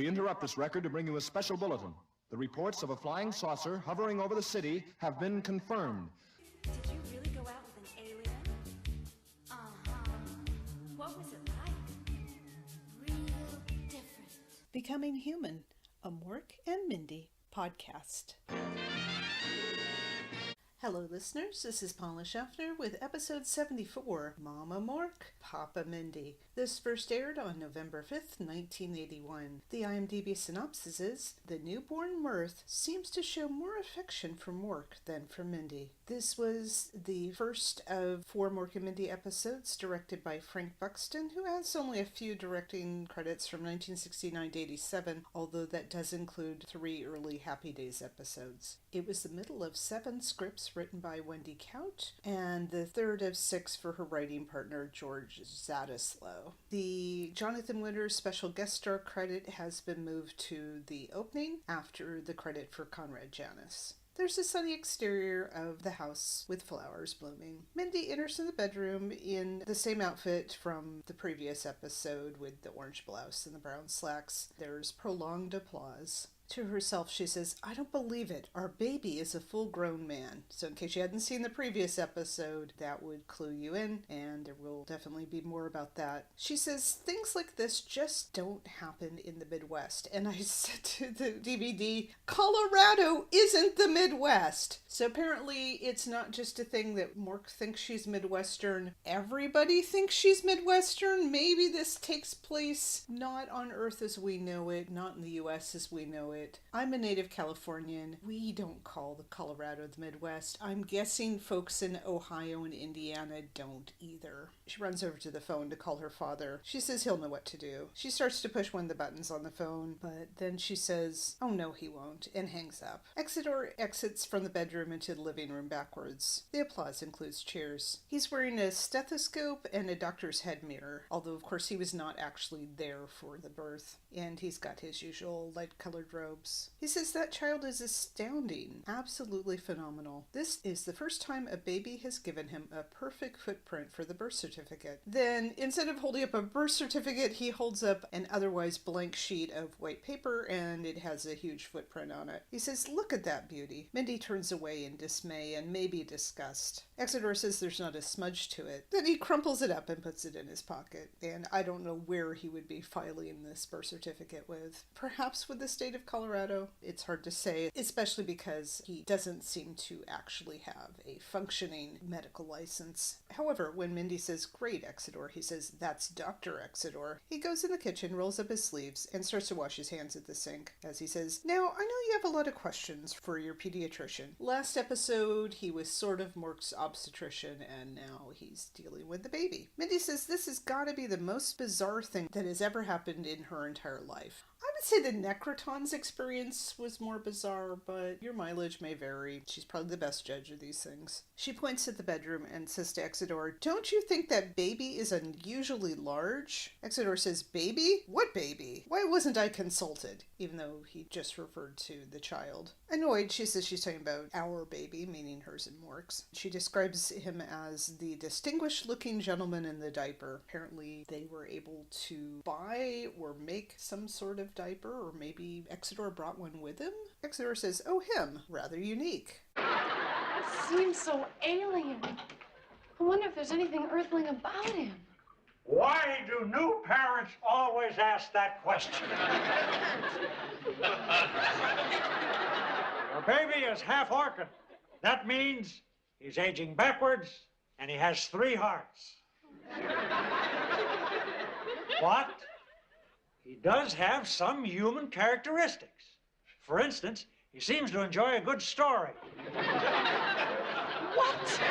We interrupt this record to bring you a special bulletin. The reports of a flying saucer hovering over the city have been confirmed. Did you really go out with an alien? Uh-huh. What was it like? Real different. Becoming Human, a Mork and Mindy podcast. Hello, listeners. This is Paula Schaffner with episode 74, Mama Mork, Papa Mindy. This first aired on November 5th, 1981. The IMDb synopsis is, the newborn Mirth seems to show more affection for Mork than for Mindy. This was the first of 4 Mork and Mindy episodes directed by Frank Buxton, who has only a few directing credits from 1969 to 87, although that does include 3 early Happy Days episodes. It was the middle of 7 scripts written by Wendy Couch, and the third of 6 for her writing partner, George Zadislow. The Jonathan Winters special guest star credit has been moved to the opening after the credit for Conrad Janis. There's a sunny exterior of the house with flowers blooming. Mindy enters in the bedroom in the same outfit from the previous episode with the orange blouse and the brown slacks. There's prolonged applause. To herself, she says, I don't believe it. Our baby is a full-grown man. So in case you hadn't seen the previous episode, that would clue you in, and there will definitely be more about that. She says, things like this just don't happen in the Midwest. And I said to the DVD, Colorado isn't the Midwest. So apparently it's not just a thing that Mork thinks she's Midwestern. Everybody thinks she's Midwestern. Maybe this takes place not on Earth as we know it, not in the U.S. as we know it. I'm a native Californian. We don't call the Colorado the Midwest. I'm guessing folks in Ohio and Indiana don't either. She runs over to the phone to call her father. She says he'll know what to do. She starts to push one of the buttons on the phone, but then she says, oh no, he won't, and hangs up. Exidor exits from the bedroom into the living room backwards. The applause includes cheers. He's wearing a stethoscope and a doctor's head mirror, although of course he was not actually there for the birth. And he's got his usual light-colored robes. He says that child is astounding, absolutely phenomenal. This is the first time a baby has given him a perfect footprint for the birth certificate. Then, instead of holding up a birth certificate, he holds up an otherwise blank sheet of white paper, and it has a huge footprint on it. He says, look at that beauty. Mindy turns away in dismay and maybe disgust. Exidor says there's not a smudge to it. Then he crumples it up and puts it in his pocket, and I don't know where he would be filing this birth certificate with. Perhaps with the state of Colorado. It's hard to say, especially because he doesn't seem to actually have a functioning medical license. However, when Mindy says, great, Exidor, he says, that's Dr. Exidor. He goes in the kitchen, rolls up his sleeves, and starts to wash his hands at the sink. As he says, now, I know you have a lot of questions for your pediatrician. Last episode, he was sort of Mork's obstetrician, and now he's dealing with the baby. Mindy says this has got to be the most bizarre thing that has ever happened in her entire life. I would say the Necroton's experience was more bizarre, but your mileage may vary. She's probably the best judge of these things. She points at the bedroom and says to Exidor, don't you think that baby is unusually large? Exidor says, baby? What baby? Why wasn't I consulted? Even though he just referred to the child. Annoyed, she says she's talking about our baby, meaning hers and Mork's. She describes him as the distinguished-looking gentleman in the diaper. Apparently, they were able to buy or make some sort of diaper, or maybe Exidor brought one with him? Exidor says, oh, him. Rather unique. It seems so alien. I wonder if there's anything earthling about him. Why do new parents always ask that question? Your baby is half orchid. That means he's aging backwards and he has 3 hearts. But he does have some human characteristics. For instance, he seems to enjoy a good story. What?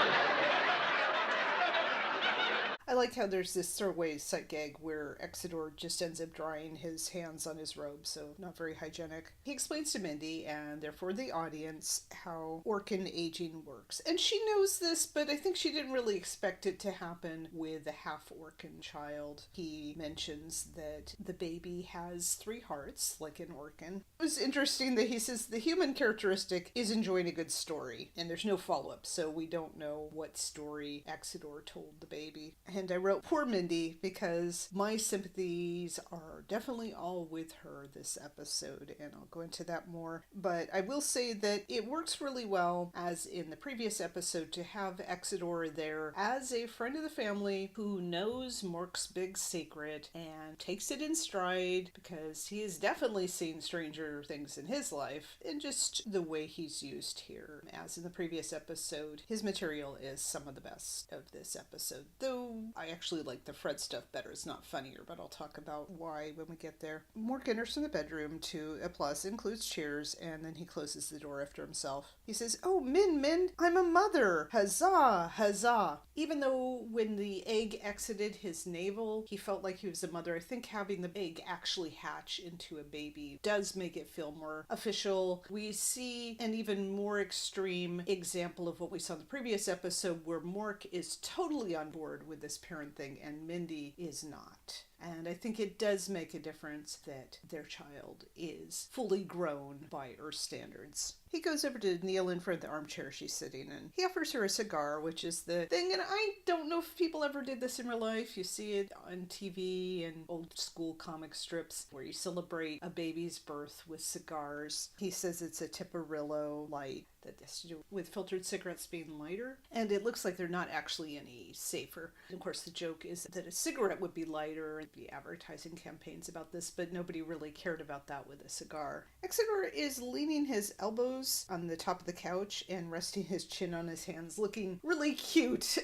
I like how there's this throwaway sight gag where Exidor just ends up drying his hands on his robe, so not very hygienic. He explains to Mindy, and therefore the audience, how Orkin aging works. And she knows this, but I think she didn't really expect it to happen with a half-Orkin child. He mentions that the baby has 3 hearts, like an Orkin. It was interesting that he says the human characteristic is enjoying a good story, and there's no follow-up, so we don't know what story Exidor told the baby. And I wrote, poor Mindy, because my sympathies are definitely all with her this episode, and I'll go into that more. But I will say that it works really well, as in the previous episode, to have Exodore there as a friend of the family who knows Mork's big secret and takes it in stride, because he has definitely seen stranger things in his life, and just the way he's used here. As in the previous episode, his material is some of the best of this episode, though I actually like the Fred stuff better. It's not funnier, but I'll talk about why when we get there. Mork enters from the bedroom to a plus, includes cheers, and then he closes the door after himself. He says, "Oh, Min, I'm a mother! Huzzah, huzzah!" Even though when the egg exited his navel, he felt like he was a mother, I think having the egg actually hatch into a baby does make it feel more official. We see an even more extreme example of what we saw in the previous episode, where Mork is totally on board with this parent thing and Mindy is not. And I think it does make a difference that their child is fully grown by Earth standards. He goes over to kneel in front of the armchair she's sitting in. He offers her a cigar, which is the thing, and I don't know if people ever did this in real life. You see it on TV and old school comic strips where you celebrate a baby's birth with cigars. He says it's a Tiparillo light that has to do with filtered cigarettes being lighter, and it looks like they're not actually any safer. And of course, the joke is that a cigarette would be lighter, and be advertising campaigns about this, but nobody really cared about that with a cigar. Exeter is leaning his elbows on the top of the couch and resting his chin on his hands, looking really cute.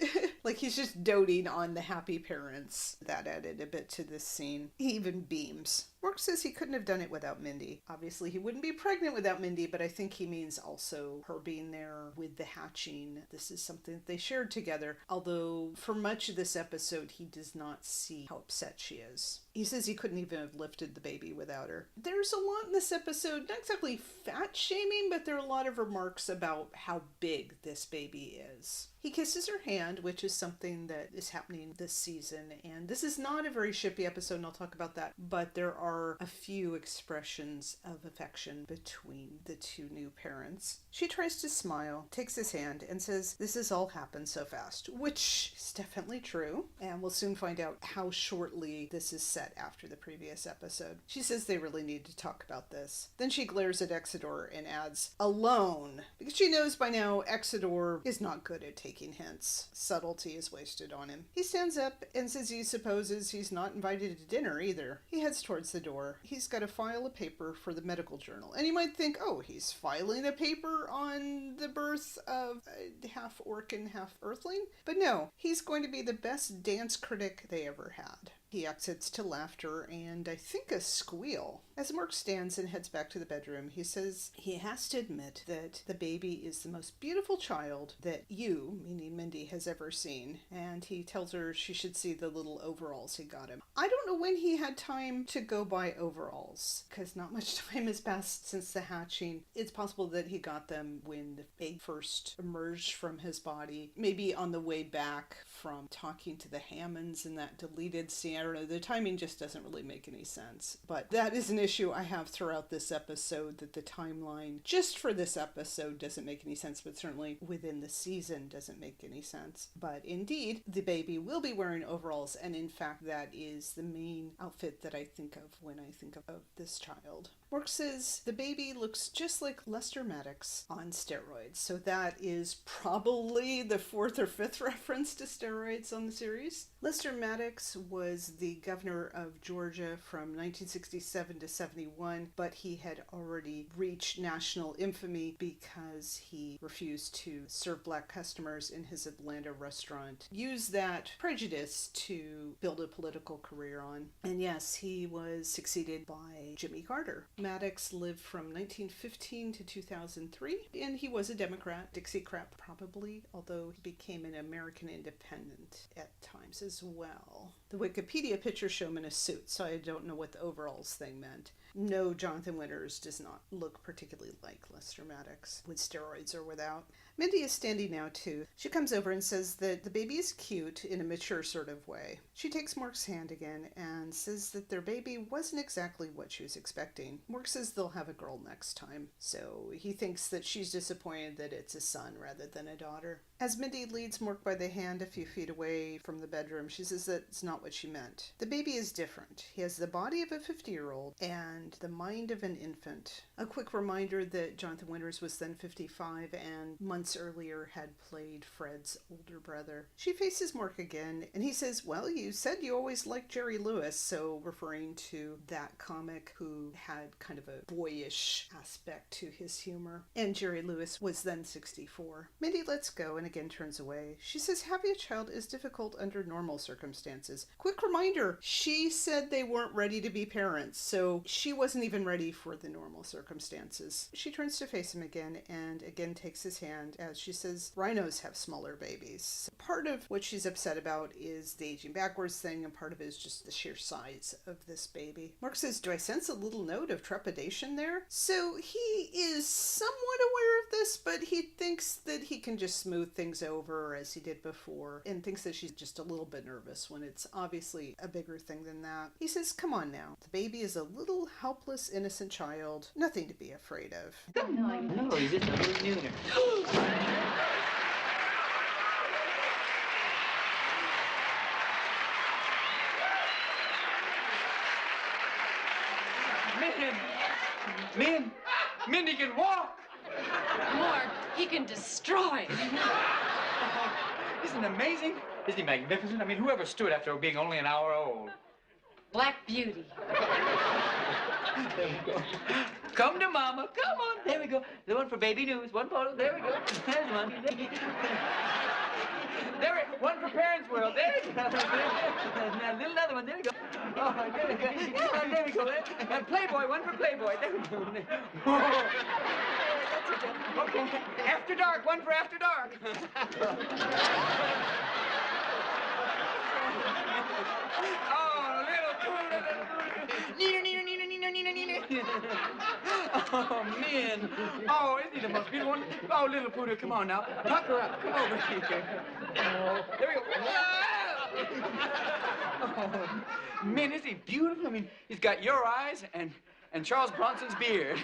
Like he's just doting on the happy parents. That added a bit to this scene. He even beams. Mork says he couldn't have done it without Mindy. Obviously, he wouldn't be pregnant without Mindy, but I think he means also her being there with the hatching. This is something that they shared together, although for much of this episode, he does not see how upset she is. He says he couldn't even have lifted the baby without her. There's a lot in this episode, not exactly fat shaming, but there are a lot of remarks about how big this baby is. He kisses her hand, which is something that is happening this season, and this is not a very shippy episode, and I'll talk about that, but there are a few expressions of affection between the two new parents. She tries to smile, takes his hand, and says, "This has all happened so fast," which is definitely true, and we'll soon find out how shortly this is set after the previous episode. She says they really need to talk about this. Then she glares at Exodore and adds, "alone," because she knows by now Exodore is not good at taking hints. Subtlety is wasted on him. He stands up and says he supposes he's not invited to dinner either. He heads towards the door. He's got to file a paper for the medical journal. And you might think, oh, he's filing a paper on the birth of a half orc and half earthling? But no, he's going to be the best dance critic they ever had. He exits to laughter and I think a squeal. As Mork stands and heads back to the bedroom, he says he has to admit that the baby is the most beautiful child that you, meaning Mindy, has ever seen. And he tells her she should see the little overalls he got him. I don't know when he had time to go buy overalls, because not much time has passed since the hatching. It's possible that he got them when the egg first emerged from his body, maybe on the way back from talking to the Hammonds in that deleted scene. I don't know, the timing just doesn't really make any sense. But that is an issue I have throughout this episode, that the timeline just for this episode doesn't make any sense, but certainly within the season doesn't make any sense. But indeed, the baby will be wearing overalls, and in fact that is the main outfit that I think of when I think of this child. Mork says the baby looks just like Lester Maddox on steroids, so that is probably the 4th or 5th reference to steroids on the series. Lester Maddox was the governor of Georgia from 1967 to 71, but he had already reached national infamy because he refused to serve black customers in his Atlanta restaurant. Used that prejudice to build a political career on. And yes, he was succeeded by Jimmy Carter. Maddox lived from 1915 to 2003, and he was a Democrat, Dixiecrat probably, although he became an American independent at times as well. The Wikipedia pictures show him in a suit, so I don't know what the overalls thing meant. No, Jonathan Winters does not look particularly like Lester Maddox, with steroids or without. Mindy is standing now, too. She comes over and says that the baby is cute in a mature sort of way. She takes Mork's hand again and says that their baby wasn't exactly what she was expecting. Mork says they'll have a girl next time, so he thinks that she's disappointed that it's a son rather than a daughter. As Mindy leads Mork by the hand a few feet away from the bedroom, she says that's not what she meant. The baby is different. He has the body of a 50-year-old and the mind of an infant. A quick reminder that Jonathan Winters was then 55 and months earlier had played Fred's older brother. She faces Mork again, and he says, well, you said you always liked Jerry Lewis, so referring to that comic who had kind of a boyish aspect to his humor. And Jerry Lewis was then 64. Mindy lets go and again turns away. She says having a child is difficult under normal circumstances. Quick reminder, she said they weren't ready to be parents, so she wasn't even ready for the normal circumstances. She turns to face him again and again takes his hand as she says rhinos have smaller babies. Part of what she's upset about is the aging backwards thing, and part of it is just the sheer size of this baby. Mark says, do I sense a little note of trepidation there? So he is somewhat aware of this, but he thinks that he can just smooth things over as he did before, and thinks that she's just a little bit nervous when it's obviously a bigger thing than that. He says, come on now. The baby is a little helpless, innocent child. Nothing to be afraid of. No, he's just a little nooner. Mindy can walk! Mork, he can destroy. Isn't it amazing? Isn't he magnificent? I mean, whoever stood after being only an hour old? Black Beauty. There we go. Come to Mama. Come on. There we go. The one for baby news. One photo. There we go. There's one. There we go. One for Parents World. There we go. Now, little another one. There we go. Oh, there we go. Yeah, there we go. And Playboy. One for Playboy. There we go. Oh. That's it. Okay. After Dark. One for After Dark. Oh, little Pooh. Neener, neener, neener, neener, neener, neener. Oh, man. Oh, isn't he the most beautiful one? Oh, little Poodle, come on now. Pucker up. Come over here. Oh, there we go. Oh, man, is he beautiful? I mean, he's got your eyes and Charles Bronson's beard.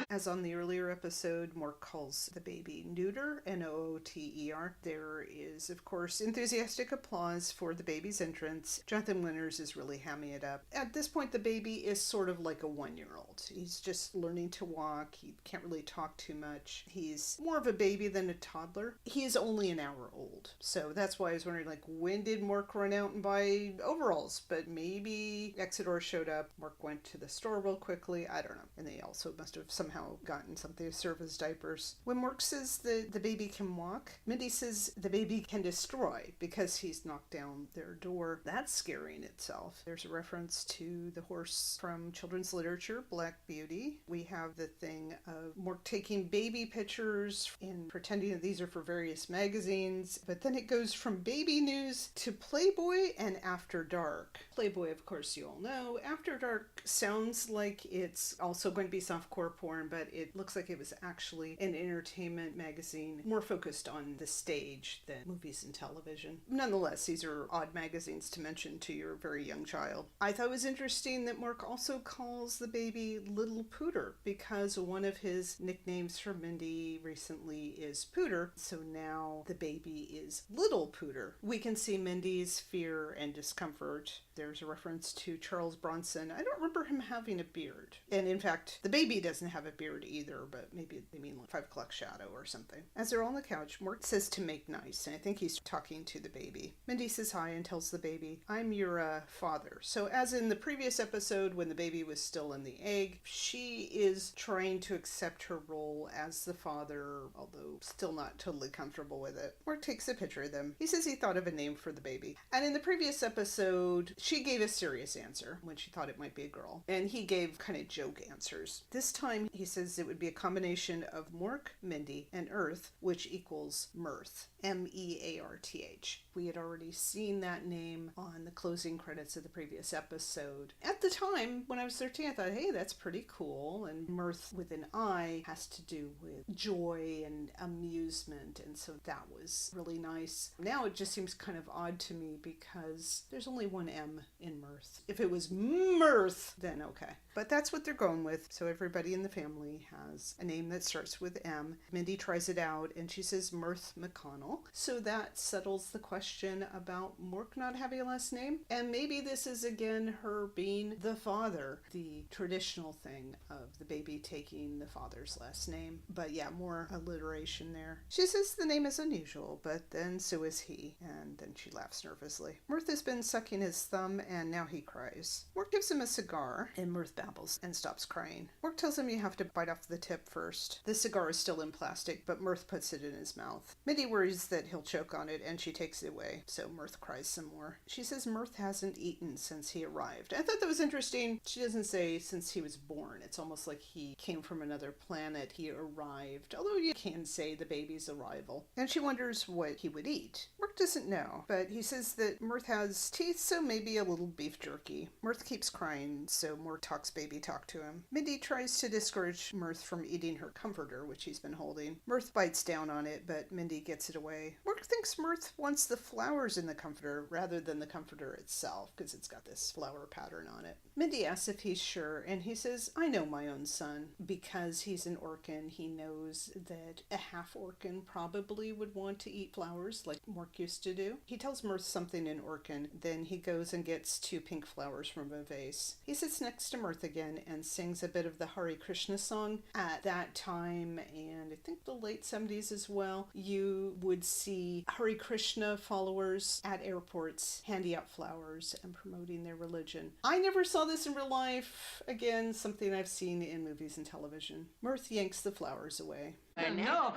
As on the earlier episode, Mork calls the baby Nooter, Nooter. There is, of course, enthusiastic applause for the baby's entrance. Jonathan Winters is really hamming it up. At this point, the baby is sort of like a 1-year-old. He's just learning to walk. He can't really talk too much. He's more of a baby than a toddler. He is only an hour old. So that's why I was wondering, like, when did Mork run out and buy overalls? But maybe Exodus showed up. Mork went to the store real quickly. I don't know. And they also must have somehow gotten something to serve as diapers. When Mork says that the baby can walk, Mindy says the baby can destroy because he's knocked down their door. That's scary in itself. There's a reference to the horse from children's literature, Black Beauty. We have the thing of Mork taking baby pictures and pretending that these are for various magazines, but then it goes from baby news to Playboy and After Dark. Playboy, of course, you all know. After Dark sounds like it's also going to be softcore porn, but it looks like it was actually an entertainment magazine more focused on the stage than movies and television. Nonetheless, these are odd magazines to mention to your very young child. I thought it was interesting that Mork also calls the baby Little Pooter because one of his nicknames for Mindy recently is Pooter, so now the baby is Little Pooter. We can see Mindy's fear and discomfort. There's a reference to Charles Bronson. I don't remember him having a beard. And in fact, the baby doesn't have a beard either, but maybe they mean like 5 o'clock shadow or something. As they're on the couch, Mork says to make nice, and I think he's talking to the baby. Mindy says hi and tells the baby, I'm your father. So as in the previous episode when the baby was still in the egg, she is trying to accept her role as the father, although still not totally comfortable with it. Mork takes a picture of them. He says he thought of a name for the baby. And in the previous episode, she gave a serious answer when she thought it might be a girl, and he gave kind of joke answers. This time he says it would be a combination of Mork, Mindy, and Earth, which equals mirth. Mearth. We had already seen that name on the closing credits of the previous episode. At the time, when I was 13, I thought, hey, that's pretty cool. And mirth with an I has to do with joy and amusement, and so that was really nice. Now it just seems kind of odd to me because there's only one M in mirth. If it was mirth, then okay. But that's what they're going with, so everybody in the family has a name that starts with M. Mindy tries it out, and she says Mirth McConnell, so that settles the question about Mork not having a last name. And maybe this is again her being the father, the traditional thing of the baby taking the father's last name. But yeah, more alliteration there. She says the name is unusual, but then so is he, and then she laughs nervously. Mirth has been sucking his thumb, and now he cries. Mork gives him a cigar, and Mirth babbles and stops crying. Mork tells him you have to bite off the tip first. The cigar is still in plastic, but Mirth puts it in his mouth. Mindy worries that he'll choke on it, and she takes it away, so Mirth cries some more. She says Mirth hasn't eaten since he arrived. I thought that was interesting. She doesn't say since he was born. It's almost like he came from another planet. He arrived, although you can say the baby's arrival. And she wonders what he would eat. Mirth doesn't know, but he says that Mirth has teeth, so maybe a little beef jerky. Mirth keeps crying, so Mork talks baby talk to him. Mindy tries to discourage Mirth from eating her comforter, which he's been holding. Mirth bites down on it, but Mindy gets it away. Mork thinks Mirth wants the flowers in the comforter rather than the comforter itself, because it's got this flower pattern on it. Mindy asks if he's sure, and he says, I know my own son. Because he's an Orkin, he knows that a half Orkin probably would want to eat flowers like Mork used to do. He tells Mirth something in Orkin, then he goes and gets 2 pink flowers from a vase. He sits next to Mirth again and sings a bit of the Hare Krishna song. At that time, and I think the late 70s as well, you would see Hare Krishna followers at airports handing out flowers and promoting their religion. I never saw this in real life. Again, something I've seen in movies and television. Mirth yanks the flowers away. No.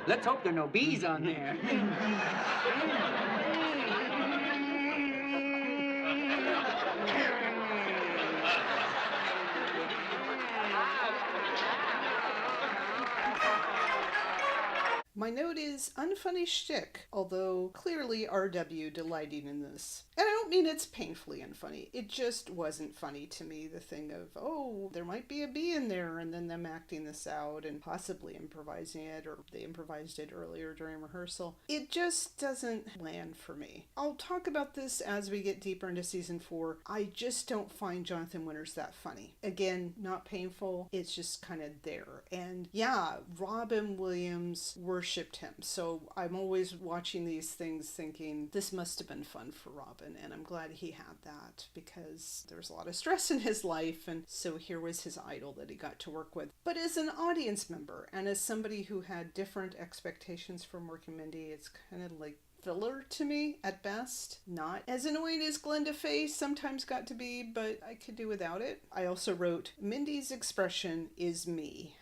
Let's hope there are no bees on there. My note is unfunny shtick, although clearly RW delighting in this. And I don't mean it's painfully unfunny. It just wasn't funny to me, the thing of, oh, there might be a bee in there, and then them acting this out and possibly improvising it, or they improvised it earlier during rehearsal. It just doesn't land for me. I'll talk about this as we get deeper into season 4. I just don't find Jonathan Winters that funny. Again, not painful, it's just kind of there. And yeah, Robin Williams worshipped him, so I'm always watching these things thinking, this must have been fun for Robin, and I'm glad he had that, because there was a lot of stress in his life, and so here was his idol that he got to work with. But as an audience member, and as somebody who had different expectations from Mork and Mindy, it's kind of like filler to me at best. Not as annoying as Glenda Faye sometimes got to be, but I could do without it. I also wrote, Mindy's expression is me.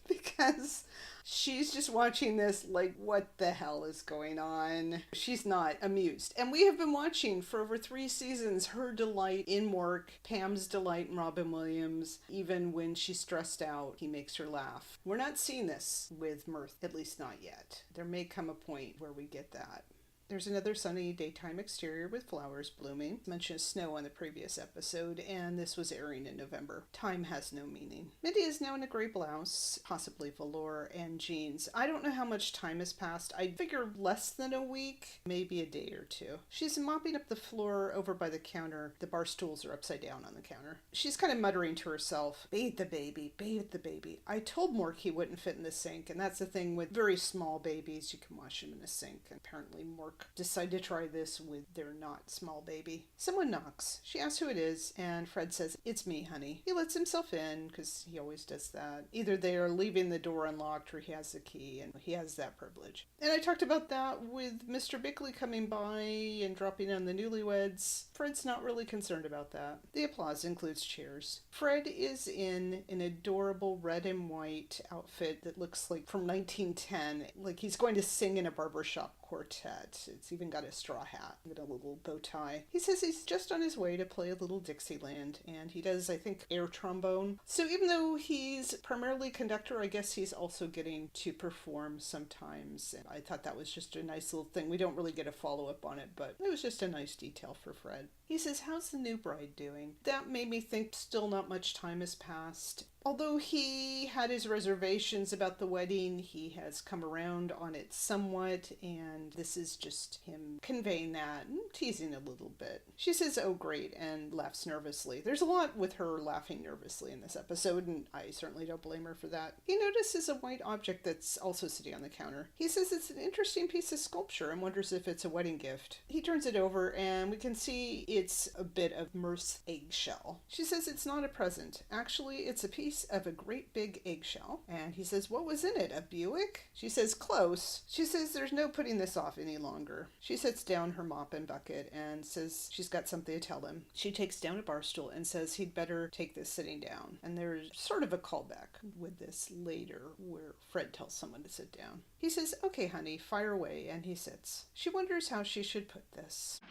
Because she's just watching this like, what the hell is going on? She's not amused. And we have been watching for over 3 seasons her delight in Mork, Pam's delight in Robin Williams. Even when she's stressed out, he makes her laugh. We're not seeing this with Mirth, at least not yet. There may come a point where we get that. There's another sunny daytime exterior with flowers blooming. Mentioned snow on the previous episode, and this was airing in November. Time has no meaning. Mindy is now in a gray blouse, possibly velour, and jeans. I don't know how much time has passed. I figure less than a week, maybe a day or 2. She's mopping up the floor over by the counter. The bar stools are upside down on the counter. She's kind of muttering to herself, bathe the baby, bathe the baby. I told Mork he wouldn't fit in the sink, and that's the thing with very small babies. You can wash them in a sink. Apparently Mork decide to try this with their not small baby. Someone knocks. She asks who it is, and Fred says, it's me, honey. He lets himself in, because he always does that. Either they are leaving the door unlocked, or he has the key, and he has that privilege. And I talked about that with Mr. Bickley coming by and dropping on the newlyweds. Fred's not really concerned about that. The applause includes cheers. Fred is in an adorable red and white outfit that looks like from 1910, like he's going to sing in a barbershop quartet. It's even got a straw hat and a little bow tie. He says he's just on his way to play a little Dixieland, and he does, I think, air trombone. So even though he's primarily conductor, I guess he's also getting to perform sometimes. And I thought that was just a nice little thing. We don't really get a follow-up on it, but it was just a nice detail for Fred. He says, how's the new bride doing? That made me think still not much time has passed. Although he had his reservations about the wedding, he has come around on it somewhat, and this is just him conveying that and teasing a little bit. She says, oh great, and laughs nervously. There's a lot with her laughing nervously in this episode, and I certainly don't blame her for that. He notices a white object that's also sitting on the counter. He says it's an interesting piece of sculpture and wonders if it's a wedding gift. He turns it over, and we can see it's a bit of Mirth's eggshell. She says it's not a present. Actually, it's a piece of a great big eggshell. And he says, what was in it? A Buick? She says, close. She says there's no putting this off any longer. She sets down her mop and bucket and says she's got something to tell him. She takes down a bar stool and says he'd better take this sitting down. And there's sort of a callback with this later where Fred tells someone to sit down. He says, okay, honey, fire away. And he sits. She wonders how she should put this.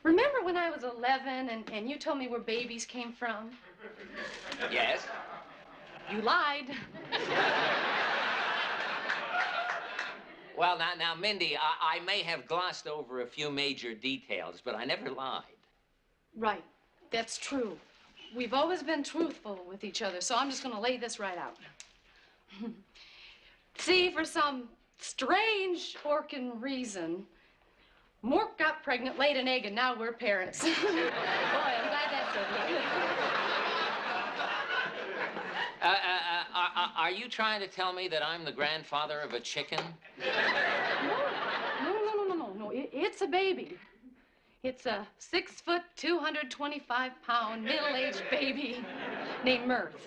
Remember when I was 11 and you told me where babies came from? Yes? You lied. Well, now, Mindy, I may have glossed over a few major details, but I never lied. Right. That's true. We've always been truthful with each other, so I'm just going to lay this right out. See, for some strange orkin reason, Mork got pregnant, laid an egg, and now we're parents. Boy, I'm glad that's over. Are you trying to tell me that I'm the grandfather of a chicken? No. It's a baby. It's a 6 foot, 225-pound, middle-aged baby named Mirth.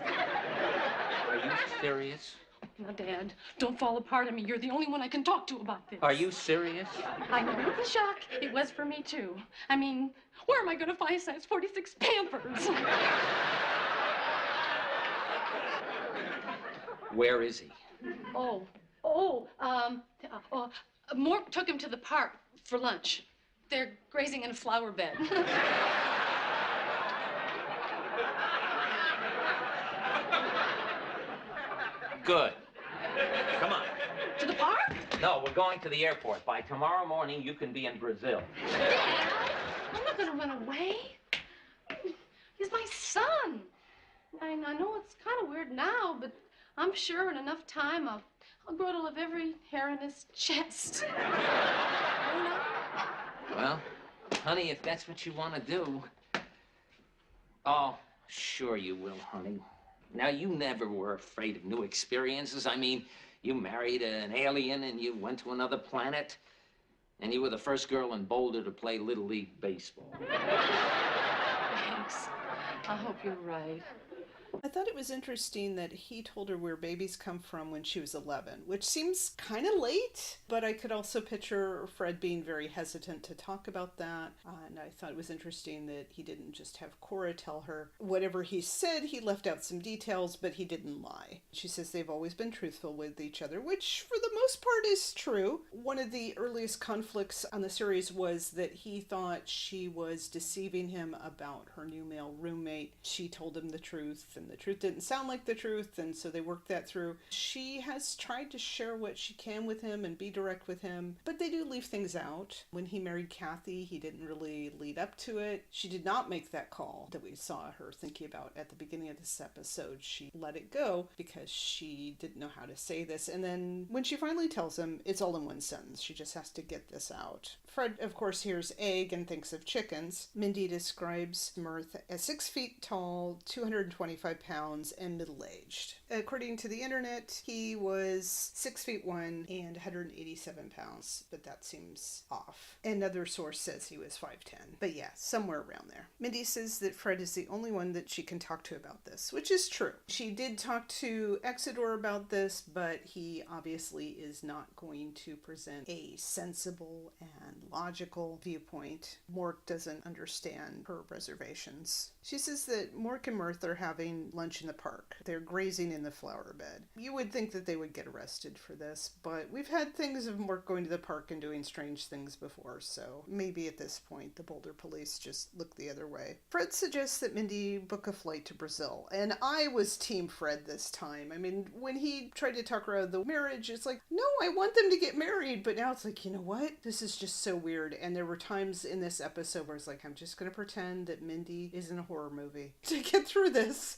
Are you serious? Now, Dad, don't fall apart on me. You're the only one I can talk to about this. Are you serious? I know it's a shock. It was for me, too. I mean, where am I going to find size 46 Pampers? Where is he? Mork took him to the park for lunch. They're grazing in a flower bed. Good. Come on. To the park? No, we're going to the airport. By tomorrow morning, you can be in Brazil. Dad, I'm not going to run away. He's my son. I know it's kind of weird now, but I'm sure in enough time I'll grow to love every hair in his chest. Well, honey, if that's what you want to do. Oh, sure you will, honey. Now, you never were afraid of new experiences. I mean, you married an alien and you went to another planet, and you were the first girl in Boulder to play Little League baseball. Thanks. I hope you're right. I thought it was interesting that he told her where babies come from when she was 11, which seems kind of late, but I could also picture Fred being very hesitant to talk about that. And I thought it was interesting that he didn't just have Cora tell her. Whatever he said, he left out some details, but he didn't lie. She says they've always been truthful with each other, which for the most part is true. One of the earliest conflicts on the series was that he thought she was deceiving him about her new male roommate. She told him the truth, and the truth didn't sound like the truth, and so they worked that through. She has tried to share what she can with him and be direct with him, but they do leave things out. When he married Kathy, he didn't really lead up to it. She did not make that call that we saw her thinking about at the beginning of this episode. She let it go because she didn't know how to say this, and then when she finally tells him, it's all in one sentence. She just has to get this out. Fred, of course, hears egg and thinks of chickens. Mindy describes Mirth as 6 feet tall, 225 pounds, and middle-aged. According to the internet, he was 6 feet 1 and 187 pounds, but that seems off. Another source says he was 5'10", but yeah, somewhere around there. Mindy says that Fred is the only one that she can talk to about this, which is true. She did talk to Exedor about this, but he obviously is not going to present a sensible and logical viewpoint. Mork doesn't understand her reservations. She says that Mork and Mirth are having having lunch in the park. They're grazing in the flower bed. You would think that they would get arrested for this, but we've had things of Mork going to the park and doing strange things before, so maybe at this point the Boulder police just look the other way. Fred suggests that Mindy book a flight to Brazil, and I was Team Fred this time. I mean, when he tried to talk her out of the marriage, it's like, no, I want them to get married, but now it's like, you know what? This is just so weird, and there were times in this episode where it's like, I'm just going to pretend that Mindy is in a horror movie to get through this.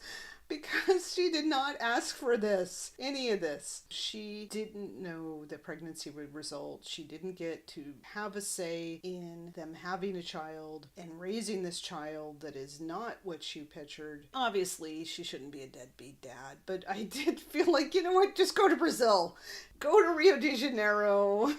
Because she did not ask for this, any of this. She didn't know that pregnancy would result. She didn't get to have a say in them having a child and raising this child that is not what she pictured. Obviously, she shouldn't be a deadbeat dad, but I did feel like, you know what, just go to Brazil. Go to Rio de Janeiro.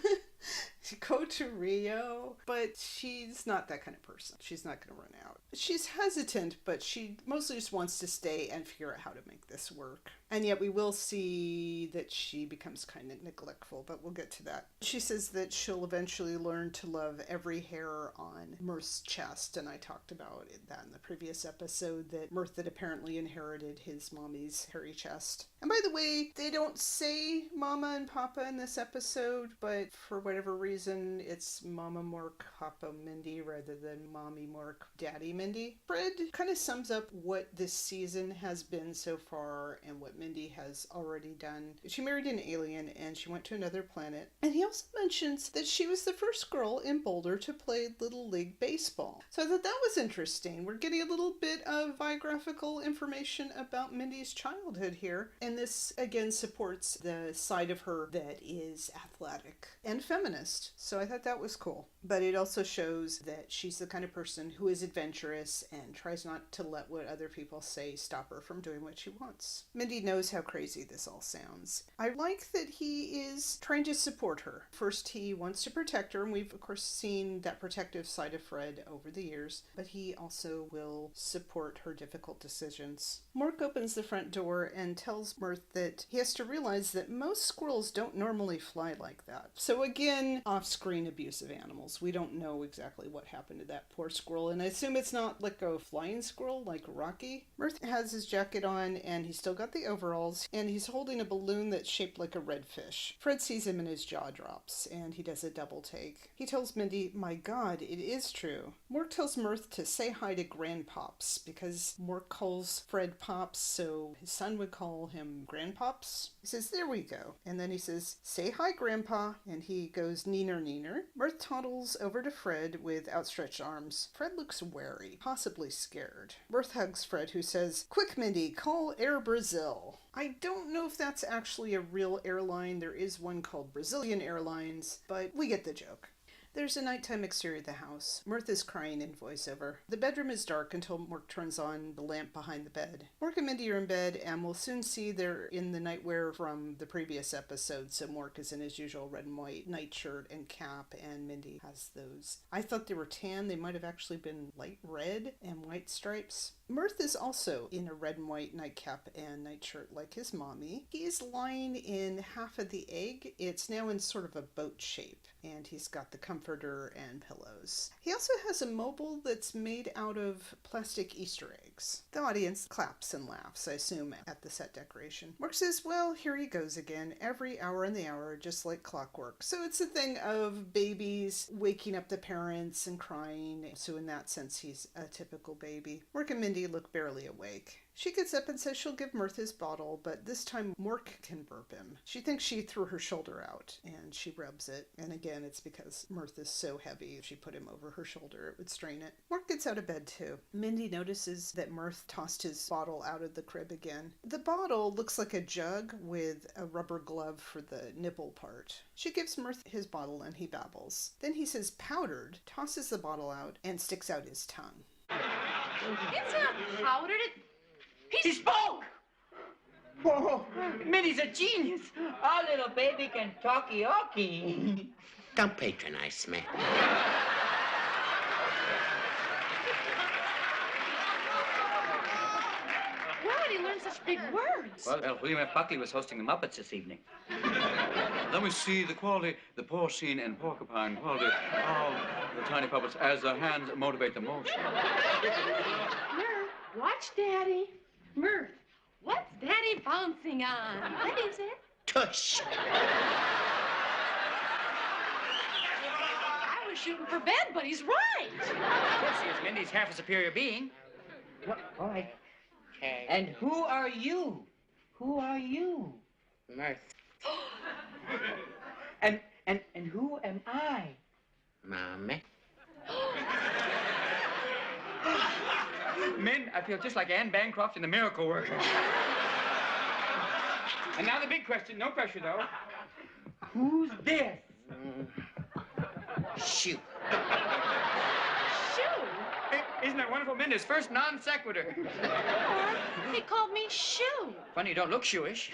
Go to Rio. But she's not that kind of person. She's not going to run out. She's hesitant, but she mostly just wants to stay and figure out how to make this work. And yet we will see that she becomes kind of neglectful, but we'll get to that. She says that she'll eventually learn to love every hair on Mirth's chest, and I talked about that in the previous episode, that Mirth had apparently inherited his mommy's hairy chest. And by the way, they don't say Mama and Papa in this episode, but for whatever reason, it's Mama Mork, Papa Mindy, rather than Mommy Mork, Daddy Mindy. Fred kind of sums up what this season has been so far and what Mindy has already done. She married an alien and she went to another planet. And he also mentions that she was the first girl in Boulder to play Little League Baseball. So I thought that was interesting. We're getting a little bit of biographical information about Mindy's childhood here. And this, again, supports the side of her that is athletic and feminist. So I thought that was cool. But it also shows that she's the kind of person who is adventurous and tries not to let what other people say stop her from doing what she wants. Mindy knows how crazy this all sounds. I like that he is trying to support her. First, he wants to protect her, and we've, of course, seen that protective side of Fred over the years, but he also will support her difficult decisions. Mork opens the front door and tells Mirth that he has to realize that most squirrels don't normally fly like that. So again, off-screen abuse of animals. We don't know exactly what happened to that poor squirrel, and I assume it's not like a flying squirrel like Rocky. Mirth has his jacket on, and he's still got the overalls, and he's holding a balloon that's shaped like a redfish. Fred sees him and his jaw drops, and he does a double take. He tells Mindy, my God, it is true. Mork tells Mirth to say hi to Grandpops, because Mork calls Fred Pops, so his son would call him Grandpops. He says, there we go. And then he says, say hi, Grandpa, and he goes neener neener. Mirth toddles over to Fred with outstretched arms. Fred looks wary, possibly scared. Mirth hugs Fred, who says, quick, Mindy, call Air Brazil. I don't know if that's actually a real airline. There is one called Brazilian Airlines, but we get the joke. There's a nighttime exterior of the house. Mirth is crying in voiceover. The bedroom is dark until Mork turns on the lamp behind the bed. Mork and Mindy are in bed, and we'll soon see they're in the nightwear from the previous episode. So Mork is in his usual red and white nightshirt and cap, and Mindy has those. I thought they were tan. They might have actually been light red and white stripes. Mirth is also in a red and white nightcap and nightshirt like his mommy. He is lying in half of the egg. It's now in sort of a boat shape, and he's got the comforter and pillows. He also has a mobile that's made out of plastic Easter eggs. The audience claps and laughs, I assume, at the set decoration. Mork says, well, here he goes again, every hour in the hour, just like clockwork. So it's a thing of babies waking up the parents and crying. So in that sense, he's a typical baby. Mork and Mindy look barely awake. She gets up and says she'll give Mirth his bottle, but this time Mork can burp him. She thinks she threw her shoulder out, and she rubs it. And again, it's because Mirth is so heavy, if she put him over her shoulder, it would strain it. Mork gets out of bed too. Mindy notices that Mirth tossed his bottle out of the crib again. The bottle looks like a jug with a rubber glove for the nipple part. She gives Mirth his bottle and he babbles. Then he says powdered, tosses the bottle out, and sticks out his tongue. It's not powdered. He spoke! Oh, Minnie's a genius. Our little baby can talkie-walkie. Don't patronize me. Where did he learn such big words? Well, William F. Buckley was hosting the Muppets this evening. Then we see the quality, the porcine and porcupine quality of the tiny puppets as their hands motivate the motion. Here, watch Daddy. Mirth, what's Daddy bouncing on? What is it? Tush. I was shooting for bed, but he's right. Of course he is. Mindy's half a superior being. Well, all right. And who are you? Who are you? Mirth. And who am I? Mommy. Min, I feel just like Anne Bancroft in The Miracle Worker. And now the big question. No pressure, though. Who's this? Shoot. Shoo. Isn't that wonderful, Min? His first non sequitur. He called me Shoo. Funny you don't look shoeish.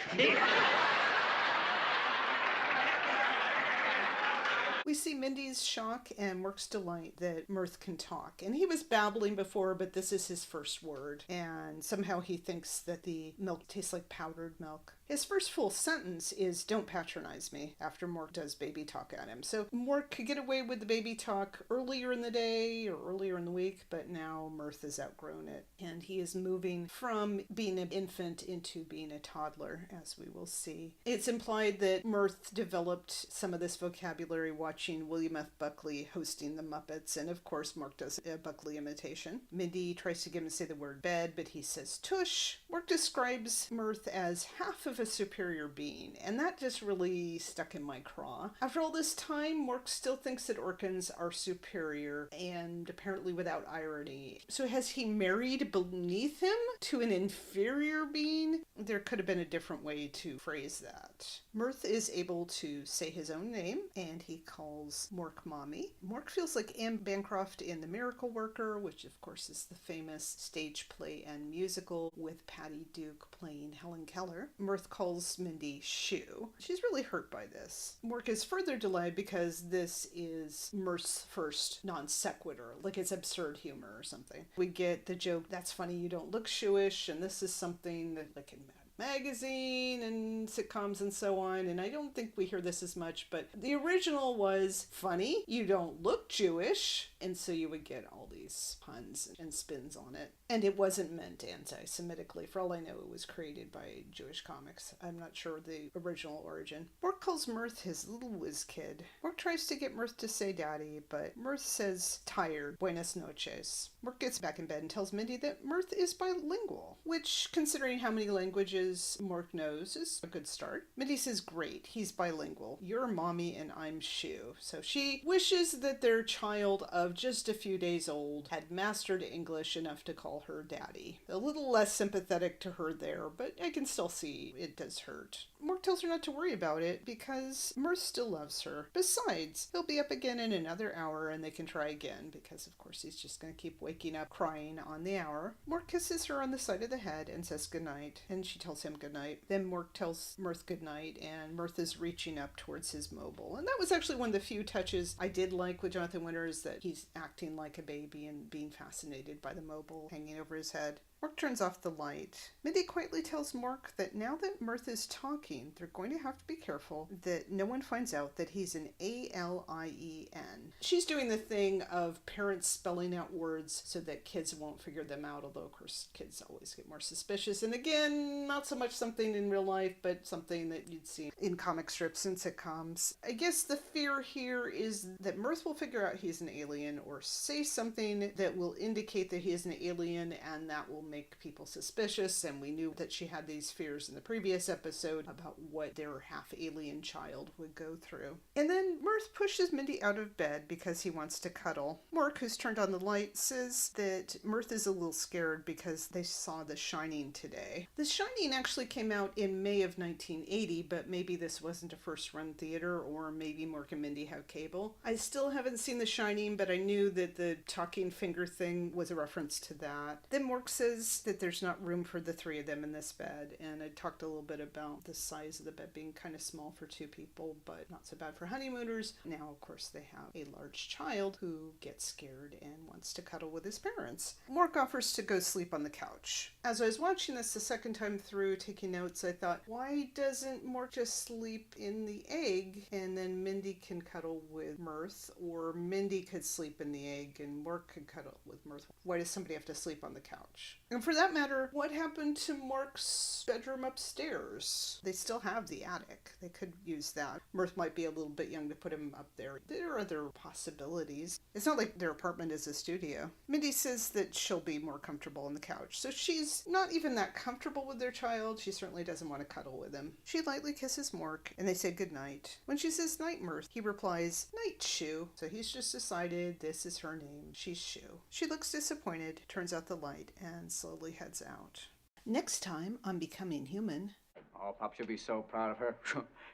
We see Mindy's shock and Mork's delight that Mirth can talk. And he was babbling before, but this is his first word. And somehow he thinks that the milk tastes like powdered milk. His first full sentence is, "Don't patronize me," after Mork does baby talk at him. So Mork could get away with the baby talk earlier in the day or earlier in the week, but now Mirth has outgrown it. And he is moving from being an infant into being a toddler, as we will see. It's implied that Mirth developed some of this vocabulary watching William F. Buckley hosting the Muppets, and of course Mork does a Buckley imitation. Mindy tries to get him to say the word bed, but he says tush. Mork describes Mirth as half of a superior being, and that just really stuck in my craw. After all this time, Mork still thinks that Orkans are superior, and apparently without irony. So has he married beneath him to an inferior being? There could have been a different way to phrase that. Mirth is able to say his own name, and he calls Mork Mommy. Mork feels like Anne Bancroft in The Miracle Worker, which of course is the famous stage play and musical with Patty Duke playing Helen Keller. Mirth calls Mindy Shoo. She's really hurt by this. Mork is further delayed because this is Mirth's first non sequitur, like it's absurd humor or something. We get the joke, "That's funny, you don't look Shoeish," and this is something that, like in Magazine and sitcoms and so on, and I don't think we hear this as much, but the original was, "Funny, you don't look Jewish," and so you would get all these puns and spins on it. And it wasn't meant anti-Semitically. For all I know, it was created by Jewish comics. I'm not sure the original origin. Mork calls Mirth his little whiz kid. Mork tries to get Mirth to say daddy, but Mirth says tired, buenas noches. Mork gets back in bed and tells Mindy that Mirth is bilingual, which, considering how many languages Mork knows, is a good start. Mindy says, "Great, he's bilingual. You're mommy and I'm Shoo." So she wishes that their child of just a few days old had mastered English enough to call her daddy. A little less sympathetic to her there, but I can still see it does hurt. Mork tells her not to worry about it because Mirth still loves her. Besides, he'll be up again in another hour and they can try again because of course he's just going to keep waking up crying on the hour. Mork kisses her on the side of the head and says goodnight, and she tells him goodnight. Then Mork tells Mirth goodnight, and Mirth is reaching up towards his mobile. And that was actually one of the few touches I did like with Jonathan Winters, that he's acting like a baby and being fascinated by the mobile hanging over his head. Mork turns off the light. Mindy quietly tells Mork that now that Mirth is talking, they're going to have to be careful that no one finds out that he's an A-L-I-E-N. She's doing the thing of parents spelling out words so that kids won't figure them out, although of course kids always get more suspicious. And again, not so much something in real life, but something that you'd see in comic strips and sitcoms. I guess the fear here is that Mirth will figure out he's an alien or say something that will indicate that he is an alien, and that will make people suspicious. And we knew that she had these fears in the previous episode about what their half-alien child would go through. And then Mirth pushes Mindy out of bed because he wants to cuddle. Mork, who's turned on the light, says that Mirth is a little scared because they saw The Shining today. The Shining actually came out in May of 1980, but maybe this wasn't a first-run theater, or maybe Mork and Mindy have cable. I still haven't seen The Shining, but I knew that the talking finger thing was a reference to that. Then Mork says that there's not room for the three of them in this bed, and I talked a little bit about the size of the bed being kind of small for two people, but not so bad for honeymooners. Now, of course, they have a large child who gets scared and wants to cuddle with his parents. Mork offers to go sleep on the couch. As I was watching this the second time through, taking notes, I thought, why doesn't Mork just sleep in the egg and then Mindy can cuddle with Mirth, or Mindy could sleep in the egg and Mork could cuddle with Mirth? Why does somebody have to sleep on the couch? And for that matter, what happened to Mark's bedroom upstairs? They still have the attic. They could use that. Mirth might be a little bit young to put him up there. There are other possibilities. It's not like their apartment is a studio. Mindy says that she'll be more comfortable on the couch. So she's not even that comfortable with their child. She certainly doesn't want to cuddle with him. She lightly kisses Mark, and they say goodnight. When she says night, Mirth, he replies, night, Shoo. So he's just decided this is her name. She's Shoo. She looks disappointed, turns out the light, and slowly heads out. Next time on Becoming Human. Oh, Pop should be so proud of her.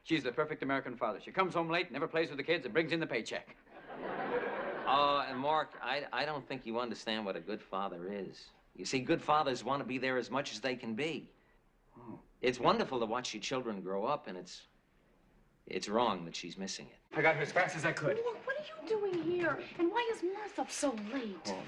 She's the perfect American father. She comes home late, never plays with the kids, and brings in the paycheck. And Mark, I don't think you understand what a good father is. You see, good fathers want to be there as much as they can be. Oh. It's wonderful to watch your children grow up, and it's wrong that she's missing it. I got here as fast as I could. Look, what are you doing here? And why is Mirth up so late? Oh,